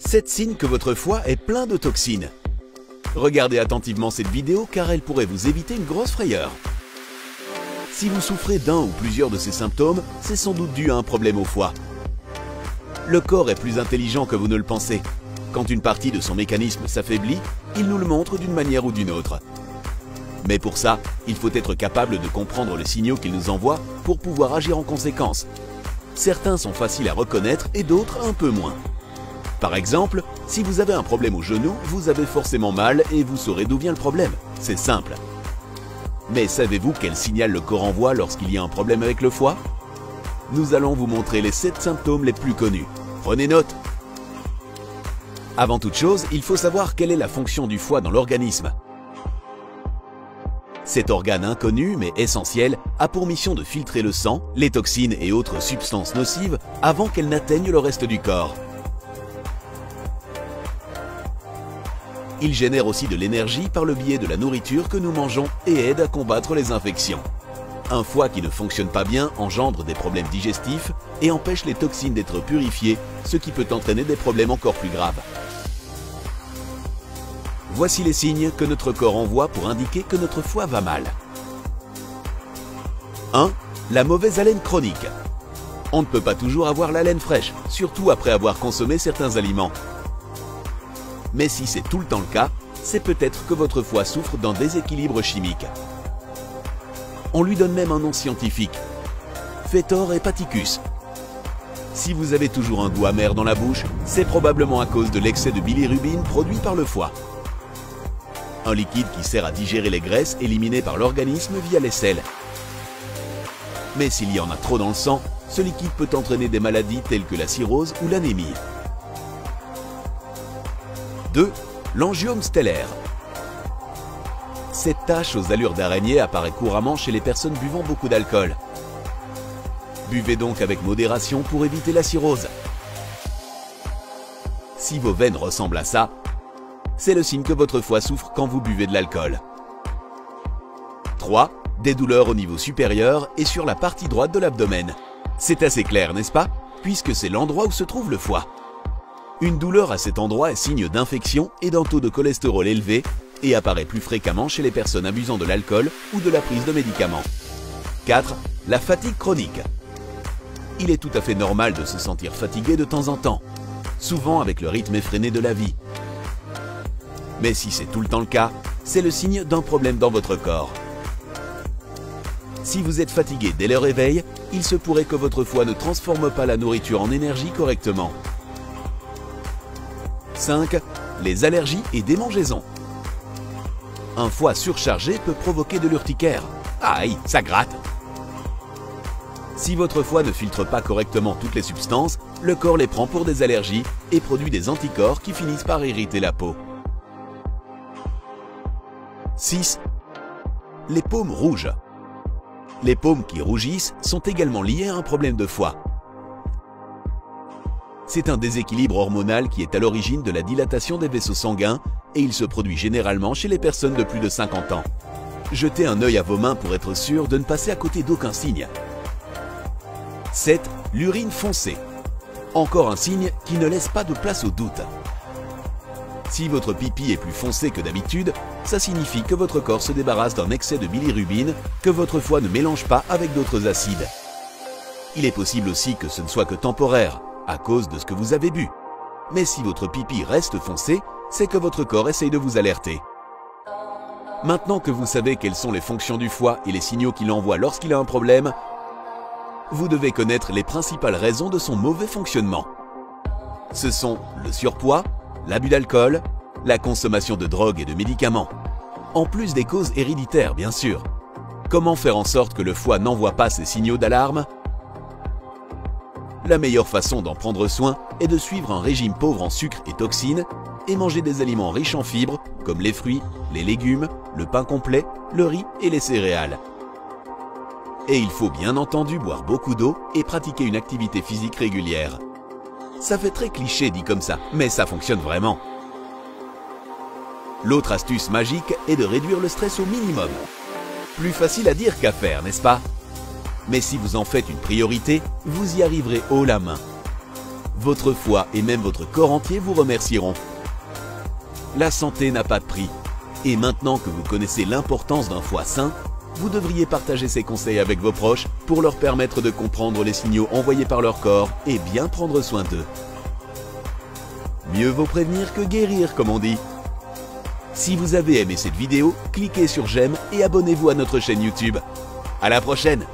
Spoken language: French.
7 signes que votre foie est plein de toxines. Regardez attentivement cette vidéo car elle pourrait vous éviter une grosse frayeur. Si vous souffrez d'un ou plusieurs de ces symptômes, c'est sans doute dû à un problème au foie. Le corps est plus intelligent que vous ne le pensez. Quand une partie de son mécanisme s'affaiblit, il nous le montre d'une manière ou d'une autre. Mais pour ça, il faut être capable de comprendre les signaux qu'il nous envoie pour pouvoir agir en conséquence. Certains sont faciles à reconnaître et d'autres un peu moins. Par exemple, si vous avez un problème au genou, vous avez forcément mal et vous saurez d'où vient le problème. C'est simple. Mais savez-vous quel signal le corps envoie lorsqu'il y a un problème avec le foie? Nous allons vous montrer les 7 symptômes les plus connus. Prenez note! Avant toute chose, il faut savoir quelle est la fonction du foie dans l'organisme. Cet organe inconnu mais essentiel a pour mission de filtrer le sang, les toxines et autres substances nocives avant qu'elles n'atteignent le reste du corps. Il génère aussi de l'énergie par le biais de la nourriture que nous mangeons et aide à combattre les infections. Un foie qui ne fonctionne pas bien engendre des problèmes digestifs et empêche les toxines d'être purifiées, ce qui peut entraîner des problèmes encore plus graves. Voici les signes que notre corps envoie pour indiquer que notre foie va mal. 1. La mauvaise haleine chronique. On ne peut pas toujours avoir l'haleine fraîche, surtout après avoir consommé certains aliments. Mais si c'est tout le temps le cas, c'est peut-être que votre foie souffre d'un déséquilibre chimique. On lui donne même un nom scientifique, Fetor hepaticus. Si vous avez toujours un goût amer dans la bouche, c'est probablement à cause de l'excès de bilirubine produit par le foie. Un liquide qui sert à digérer les graisses éliminées par l'organisme via les selles. Mais s'il y en a trop dans le sang, ce liquide peut entraîner des maladies telles que la cirrhose ou l'anémie. 2. L'angiome stellaire. Cette tache aux allures d'araignée apparaît couramment chez les personnes buvant beaucoup d'alcool. Buvez donc avec modération pour éviter la cirrhose. Si vos veines ressemblent à ça, c'est le signe que votre foie souffre quand vous buvez de l'alcool. 3. Des douleurs au niveau supérieur et sur la partie droite de l'abdomen. C'est assez clair, n'est-ce pas? Puisque c'est l'endroit où se trouve le foie. Une douleur à cet endroit est signe d'infection et d'un taux de cholestérol élevé et apparaît plus fréquemment chez les personnes abusant de l'alcool ou de la prise de médicaments. 4. La fatigue chronique. Il est tout à fait normal de se sentir fatigué de temps en temps, souvent avec le rythme effréné de la vie. Mais si c'est tout le temps le cas, c'est le signe d'un problème dans votre corps. Si vous êtes fatigué dès le réveil, il se pourrait que votre foie ne transforme pas la nourriture en énergie correctement. 5. Les allergies et démangeaisons. Un foie surchargé peut provoquer de l'urticaire. Aïe, ça gratte! Si votre foie ne filtre pas correctement toutes les substances, le corps les prend pour des allergies et produit des anticorps qui finissent par irriter la peau. 6. Les paumes rouges. Les paumes qui rougissent sont également liées à un problème de foie. C'est un déséquilibre hormonal qui est à l'origine de la dilatation des vaisseaux sanguins et il se produit généralement chez les personnes de plus de 50 ans. Jetez un œil à vos mains pour être sûr de ne passer à côté d'aucun signe. 7. L'urine foncée. Encore un signe qui ne laisse pas de place au doute. Si votre pipi est plus foncé que d'habitude, ça signifie que votre corps se débarrasse d'un excès de bilirubine que votre foie ne mélange pas avec d'autres acides. Il est possible aussi que ce ne soit que temporaire, à cause de ce que vous avez bu. Mais si votre pipi reste foncé, c'est que votre corps essaye de vous alerter. Maintenant que vous savez quelles sont les fonctions du foie et les signaux qu'il envoie lorsqu'il a un problème, vous devez connaître les principales raisons de son mauvais fonctionnement. Ce sont le surpoids, l'abus d'alcool, la consommation de drogues et de médicaments. En plus des causes héréditaires, bien sûr. Comment faire en sorte que le foie n'envoie pas ces signaux d'alarme? La meilleure façon d'en prendre soin est de suivre un régime pauvre en sucre et toxines et manger des aliments riches en fibres comme les fruits, les légumes, le pain complet, le riz et les céréales. Et il faut bien entendu boire beaucoup d'eau et pratiquer une activité physique régulière. Ça fait très cliché dit comme ça, mais ça fonctionne vraiment. L'autre astuce magique est de réduire le stress au minimum. Plus facile à dire qu'à faire, n'est-ce pas? Mais si vous en faites une priorité, vous y arriverez haut la main. votre foie et même votre corps entier vous remercieront. La santé n'a pas de prix. Et maintenant que vous connaissez l'importance d'un foie sain, vous devriez partager ces conseils avec vos proches pour leur permettre de comprendre les signaux envoyés par leur corps et bien prendre soin d'eux. Mieux vaut prévenir que guérir, comme on dit. Si vous avez aimé cette vidéo, cliquez sur j'aime et abonnez-vous à notre chaîne YouTube. À la prochaine!